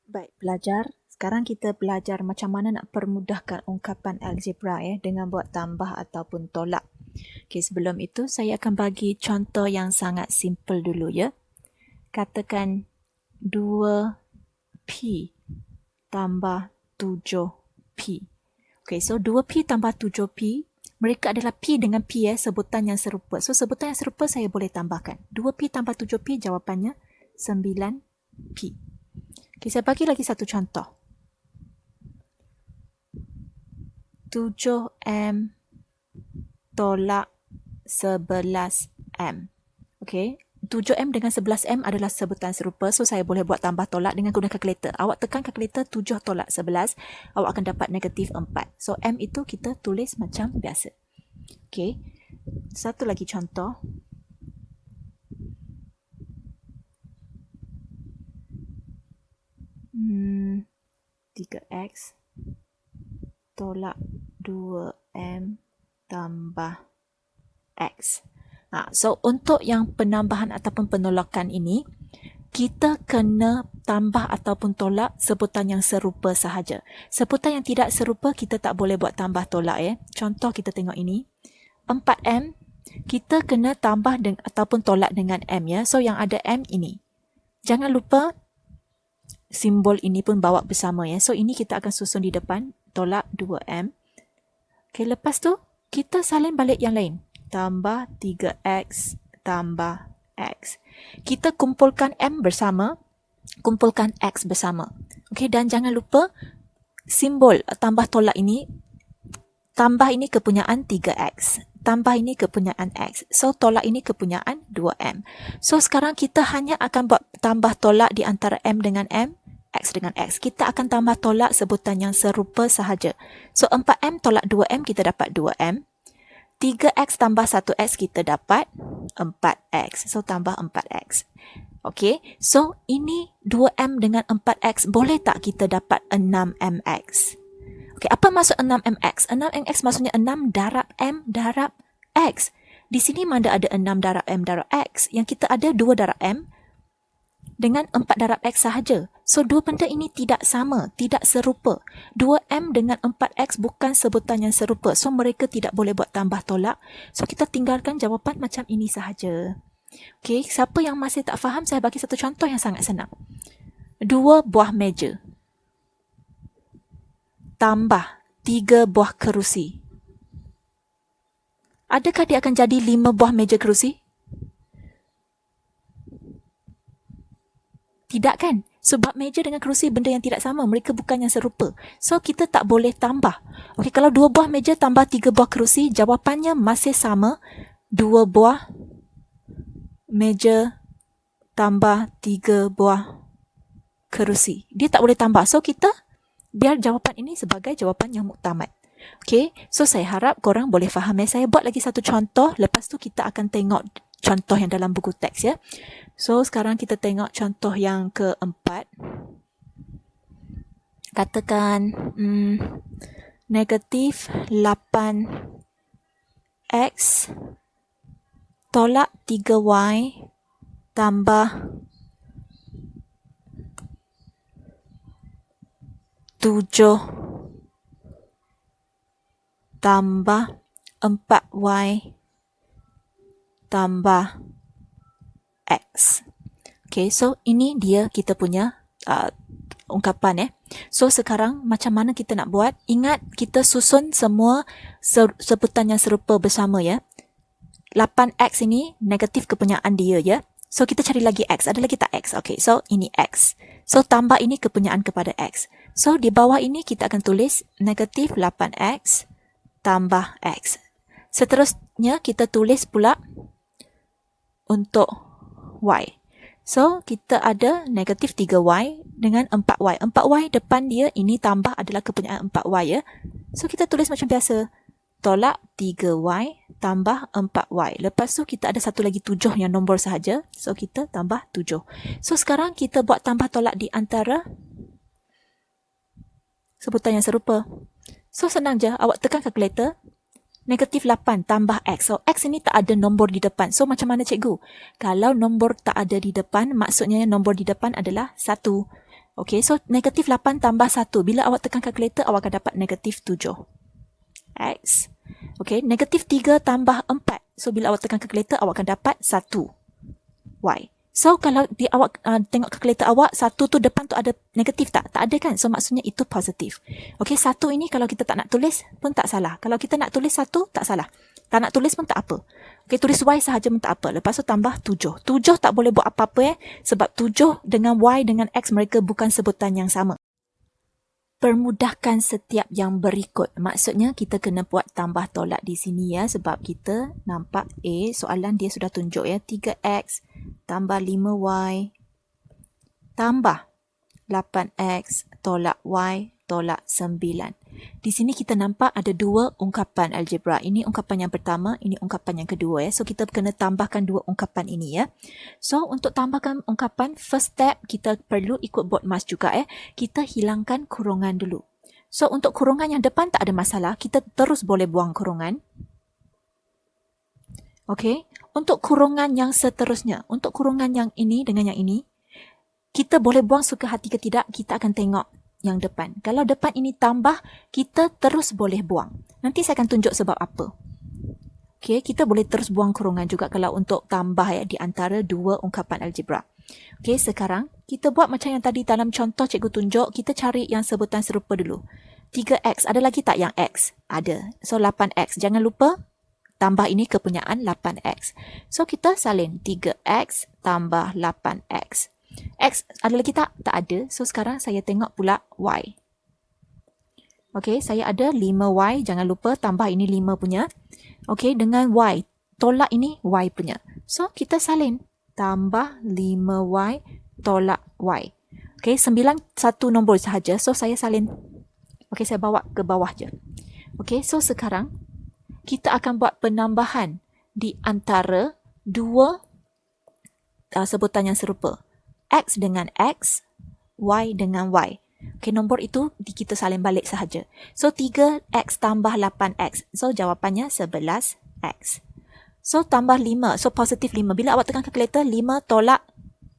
Baik, pelajar. Sekarang kita belajar macam mana nak permudahkan ungkapan algebra dengan buat tambah ataupun tolak. Okey, sebelum itu saya akan bagi contoh yang sangat simple dulu ya. Katakan 2p tambah 7p. Okey, so 2p tambah 7p, mereka adalah p dengan p sebutan yang serupa. So sebutan yang serupa saya boleh tambahkan. 2p tambah 7p jawapannya 9p. Okay, saya bagi lagi satu contoh. 7M tolak 11M. Okay, 7M dengan 11M adalah sebutan serupa. So, saya boleh buat tambah tolak dengan guna kalkulator. Awak tekan kalkulator 7 tolak 11, awak akan dapat negatif 4. So, M itu kita tulis macam biasa. Okay, satu lagi contoh. 3x tolak 2m tambah x. So, untuk yang penambahan ataupun penolakan ini, kita kena tambah ataupun tolak sebutan yang serupa sahaja. Sebutan yang tidak serupa, kita tak boleh buat tambah tolak. Contoh kita tengok ini. 4m, kita kena tambah ataupun tolak dengan m. So, yang ada m ini. Jangan lupa simbol ini pun bawa bersama. So, ini kita akan susun di depan. Tolak 2m. Okay, lepas tu, kita salin balik yang lain. Tambah 3x tambah x. Kita kumpulkan m bersama, kumpulkan x bersama. Okay, dan jangan lupa simbol tambah tolak ini, tambah ini kepunyaan 3x, tambah ini kepunyaan x. So, tolak ini kepunyaan 2m. So, sekarang kita hanya akan buat tambah tolak di antara m dengan m, x dengan x. Kita akan tambah tolak sebutan yang serupa sahaja. So, 4m tolak 2m, kita dapat 2m. 3x tambah 1x, kita dapat 4x. So, tambah 4x. Okey, so ini 2m dengan 4x, boleh tak kita dapat 6mx? Okey, apa maksud 6mx? 6mx maksudnya 6 darab m darab x. Di sini mana ada 6 darab m darab x? Yang kita ada 2 darab m dengan 4 darab x sahaja. So, dua benda ini tidak sama, tidak serupa. 2m dengan 4x bukan sebutan yang serupa. So, mereka tidak boleh buat tambah tolak. So, kita tinggalkan jawapan macam ini sahaja. Okey, siapa yang masih tak faham, saya bagi satu contoh yang sangat senang. 2 buah meja tambah 3 buah kerusi. Adakah dia akan jadi 5 buah meja kerusi? Tidak kan? Sebab meja dengan kerusi benda yang tidak sama. Mereka bukan yang serupa. So, kita tak boleh tambah. Okey, kalau 2 buah meja tambah 3 buah kerusi, jawapannya masih sama. 2 buah meja tambah 3 buah kerusi. Dia tak boleh tambah. So, kita biar jawapan ini sebagai jawapan yang muktamad. Okey, so saya harap korang boleh faham. Saya buat lagi satu contoh. Lepas tu kita akan tengok contoh yang dalam buku teks ya. So, sekarang kita tengok contoh yang keempat. Katakan negatif 8x tolak 3y tambah 7 tambah 4y tambah x. Okay, so ini dia kita punya ungkapan. So, sekarang macam mana kita nak buat? Ingat, kita susun semua sebutan yang serupa bersama ya. 8x ini negatif kepunyaan dia ya. So, kita cari lagi x. Ada lagi tak x? Okay, so ini x. So, tambah ini kepunyaan kepada x. So, di bawah ini kita akan tulis negatif 8x tambah x. Seterusnya, kita tulis pula untuk y. So, kita ada negatif 3y dengan 4y. 4y depan dia, ini tambah adalah kepunyaan 4y ya. So, kita tulis macam biasa. Tolak 3y tambah 4y. Lepas tu, kita ada satu lagi 7 yang nombor sahaja. So, kita tambah 7. So, sekarang kita buat tambah tolak di antara sebutan yang serupa. So, senang je. Awak tekan kalkulator. Negatif 8 tambah x. So, x ini tak ada nombor di depan. So, macam mana cikgu? Kalau nombor tak ada di depan, maksudnya nombor di depan adalah 1. Okey, so negatif 8 tambah 1. Bila awak tekan kalkulator, awak akan dapat negatif 7. X. Okey, negatif 3 tambah 4. So, bila awak tekan kalkulator, awak akan dapat 1. Y. So, kalau awak tengok kalkulator awak, 1 tu depan tu ada negatif tak? Tak ada kan? So, maksudnya itu positif. Okey, 1 ini kalau kita tak nak tulis pun tak salah. Kalau kita nak tulis 1, tak salah. Tak nak tulis pun tak apa. Okey, tulis Y sahaja pun tak apa. Lepas tu tambah 7. 7 tak boleh buat apa-apa sebab 7 dengan Y dengan X mereka bukan sebutan yang sama. Permudahkan setiap yang berikut. Maksudnya kita kena buat tambah tolak di sini ya, sebab kita nampak A, soalan dia sudah tunjuk ya, 3X tambah 5Y tambah 8X tolak Y tolak 9. Di sini kita nampak ada dua ungkapan algebra. Ini ungkapan yang pertama, ini ungkapan yang kedua ya. So kita kena tambahkan dua ungkapan ini ya. So untuk tambahkan ungkapan, first step kita perlu ikut BODMAS juga ya. Kita hilangkan kurungan dulu. So untuk kurungan yang depan tak ada masalah, kita terus boleh buang kurungan. Okey, untuk kurungan yang seterusnya, untuk kurungan yang ini dengan yang ini, kita boleh buang suka hati ke tidak, kita akan tengok yang depan. Kalau depan ini tambah, kita terus boleh buang. Nanti saya akan tunjuk sebab apa. Okey, kita boleh terus buang kurungan juga kalau untuk tambah ya di antara dua ungkapan algebra. Okey, sekarang kita buat macam yang tadi dalam contoh cikgu tunjuk, kita cari yang sebutan serupa dulu. 3X, ada lagi tak yang X? Ada. So 8X, jangan lupa tambah ini kepunyaan 8X. So kita salin 3X tambah 8X. X ada lagi tak? Tak ada. So sekarang saya tengok pula Y. Okey, saya ada 5Y. Jangan lupa tambah ini 5 punya. Okey, dengan Y. Tolak ini Y punya. So kita salin. Tambah 5Y tolak Y. Okey, 9 satu nombor sahaja. So saya salin. Okey, saya bawa ke bawah je. Okey, so sekarang kita akan buat penambahan di antara dua sebutan yang serupa. X dengan X, Y dengan Y. Okey, nombor itu kita salin balik sahaja. So, 3X tambah 8X. So, jawapannya 11X. So, tambah 5. So, positif 5. Bila awak tekan kalkulator, 5 tolak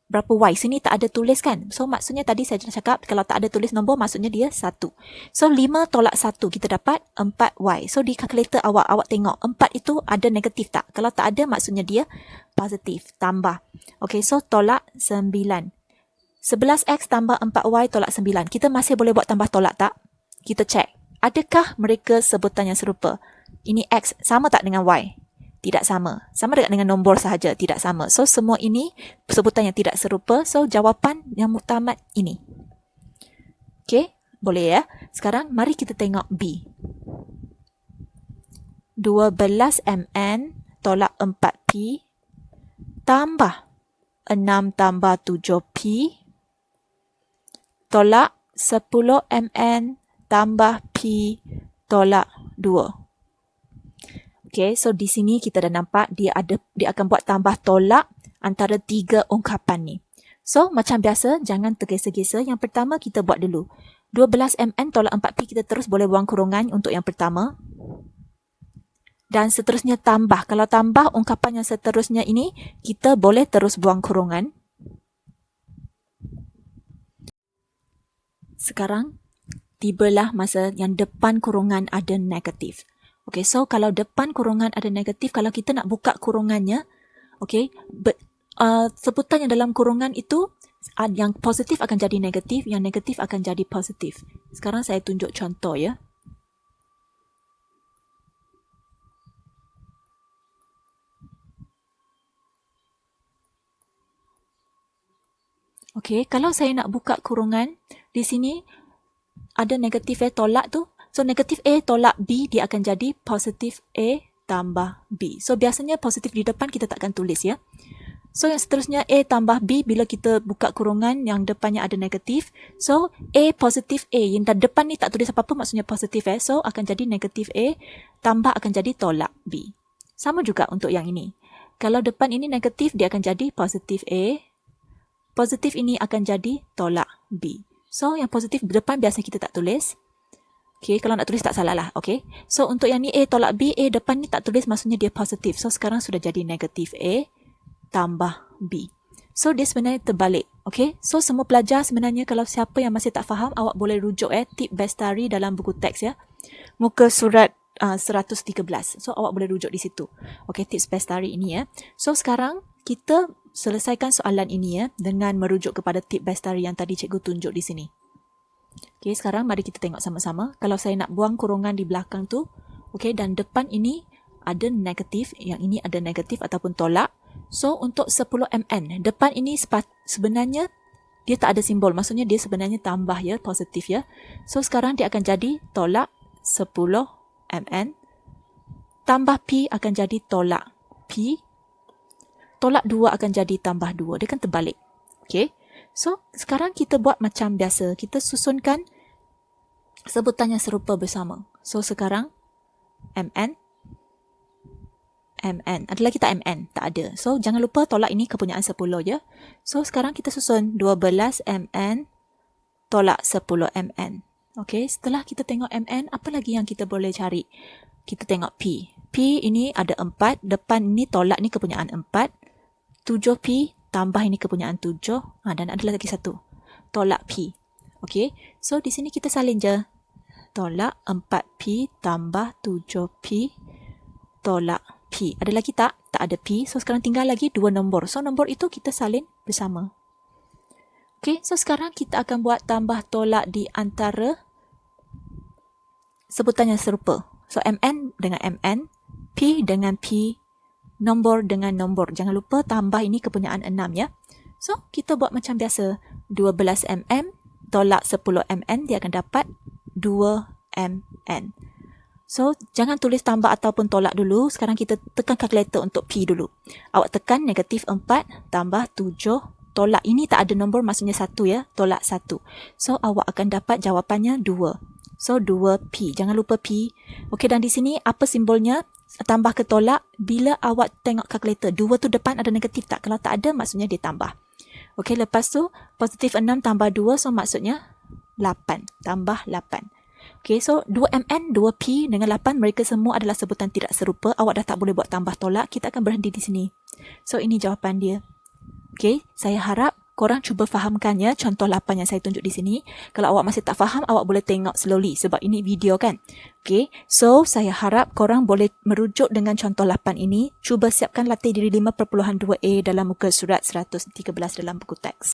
berapa Y? Sini tak ada tulis kan? So, maksudnya tadi saya cakap, kalau tak ada tulis nombor, maksudnya dia 1. So, 5 tolak 1, kita dapat 4Y. So, di kalkulator awak tengok, 4 itu ada negatif tak? Kalau tak ada, maksudnya dia positif, tambah. Okey, so tolak 9. 11X tambah 4Y tolak 9. Kita masih boleh buat tambah tolak tak? Kita cek. Adakah mereka sebutan yang serupa? Ini X sama tak dengan Y? Tidak sama. Sama dengan nombor sahaja, tidak sama. So, semua ini sebutan yang tidak serupa. So, jawapan yang muktamad ini. Okey, boleh ya. Sekarang, mari kita tengok B. 12MN tolak 4P tambah 6 tambah 7P tolak 10MN tambah P tolak 2. Okey, so di sini kita dah nampak dia akan buat tambah tolak antara tiga ungkapan ni. So, macam biasa, jangan tergesa-gesa. Yang pertama kita buat dulu. 12MN tolak 4P, kita terus boleh buang kurungan untuk yang pertama. Dan seterusnya tambah. Kalau tambah ungkapan yang seterusnya ini, kita boleh terus buang kurungan. Sekarang, tibalah masa yang depan kurungan ada negatif. Okey, so kalau depan kurungan ada negatif, kalau kita nak buka kurungannya, okey, sebutan yang dalam kurungan itu, yang positif akan jadi negatif, yang negatif akan jadi positif. Sekarang saya tunjuk contoh ya. Okey, kalau saya nak buka kurungan, di sini ada negatif A tolak tu. So, negatif A tolak B, dia akan jadi positif A tambah B. So, biasanya positif di depan kita takkan tulis ya. So, yang seterusnya A tambah B, bila kita buka kurungan yang depannya ada negatif. So, A positif A. Yang depan ni tak tulis apa-apa, maksudnya positif ya. So, akan jadi negatif A tambah akan jadi tolak B. Sama juga untuk yang ini. Kalau depan ini negatif, dia akan jadi positif A. Positif ini akan jadi tolak B. So, yang positif depan biasa kita tak tulis. Okey, kalau nak tulis tak salah lah. Okey. So, untuk yang ni A tolak B, A depan ni tak tulis maksudnya dia positif. So, sekarang sudah jadi negatif A tambah B. So, dia sebenarnya terbalik. Okay? So, semua pelajar sebenarnya kalau siapa yang masih tak faham, awak boleh rujuk tip Bestari dalam buku teks ya. Muka surat 113. So, awak boleh rujuk di situ. Okay, tips Bestari ini ya. So, sekarang kita selesaikan soalan ini ya dengan merujuk kepada tip Bestari yang tadi cikgu tunjuk di sini. Okay, sekarang mari kita tengok sama-sama. Kalau saya nak buang kurungan di belakang tu, okay, dan depan ini ada negatif, yang ini ada negatif ataupun tolak. So, untuk 10 mn, depan ini sebenarnya dia tak ada simbol. Maksudnya dia sebenarnya tambah ya, positif ya. So, sekarang dia akan jadi tolak 10 mn. Tambah P akan jadi tolak P. Tolak 2 akan jadi tambah 2. Dia kan terbalik. Okay. So, sekarang kita buat macam biasa. Kita susunkan sebutan yang serupa bersama. So, sekarang mn. MN. Ada lagi tak MN? Tak ada. So, jangan lupa tolak ini kepunyaan 10 je. So, sekarang kita susun 12 MN tolak 10 MN. Okey, setelah kita tengok MN, apa lagi yang kita boleh cari? Kita tengok P. P ini ada 4. Depan ini tolak ni kepunyaan 4. 7P tambah ini kepunyaan 7. Dan ada lagi satu. Tolak P. Okey, so di sini kita salin je. Tolak 4P tambah 7P tolak P. Ada lagi tak? Tak ada P. So, sekarang tinggal lagi 2 nombor. So, nombor itu kita salin bersama. Okay, so sekarang kita akan buat tambah tolak di antara sebutan yang serupa. So, MN dengan MN, P dengan P, nombor dengan nombor. Jangan lupa tambah ini kepunyaan 6 ya. So, kita buat macam biasa. 12 mm tolak 10 mn, dia akan dapat 2 mn. So, jangan tulis tambah ataupun tolak dulu. Sekarang kita tekan kalkulator untuk P dulu. Awak tekan negatif 4 tambah 7. Tolak ini tak ada nombor, maksudnya 1 ya. Tolak 1. So, awak akan dapat jawapannya 2. So, 2P. Jangan lupa P. Okey, dan di sini apa simbolnya? Tambah ke tolak. Bila awak tengok kalkulator, 2 tu depan ada negatif tak? Kalau tak ada, maksudnya dia tambah. Okey, lepas tu positif 6 tambah 2. So, maksudnya 8. Tambah 8. Okay, so 2mn, 2p dengan 8, mereka semua adalah sebutan tidak serupa. Awak dah tak boleh buat tambah tolak. Kita akan berhenti di sini. So, ini jawapan dia. Okay, saya harap korang cuba fahamkan ya contoh 8 yang saya tunjuk di sini. Kalau awak masih tak faham, awak boleh tengok slowly sebab ini video kan. Okay, so saya harap korang boleh merujuk dengan contoh 8 ini. Cuba siapkan latih diri 5.2a dalam muka surat 113 dalam buku teks.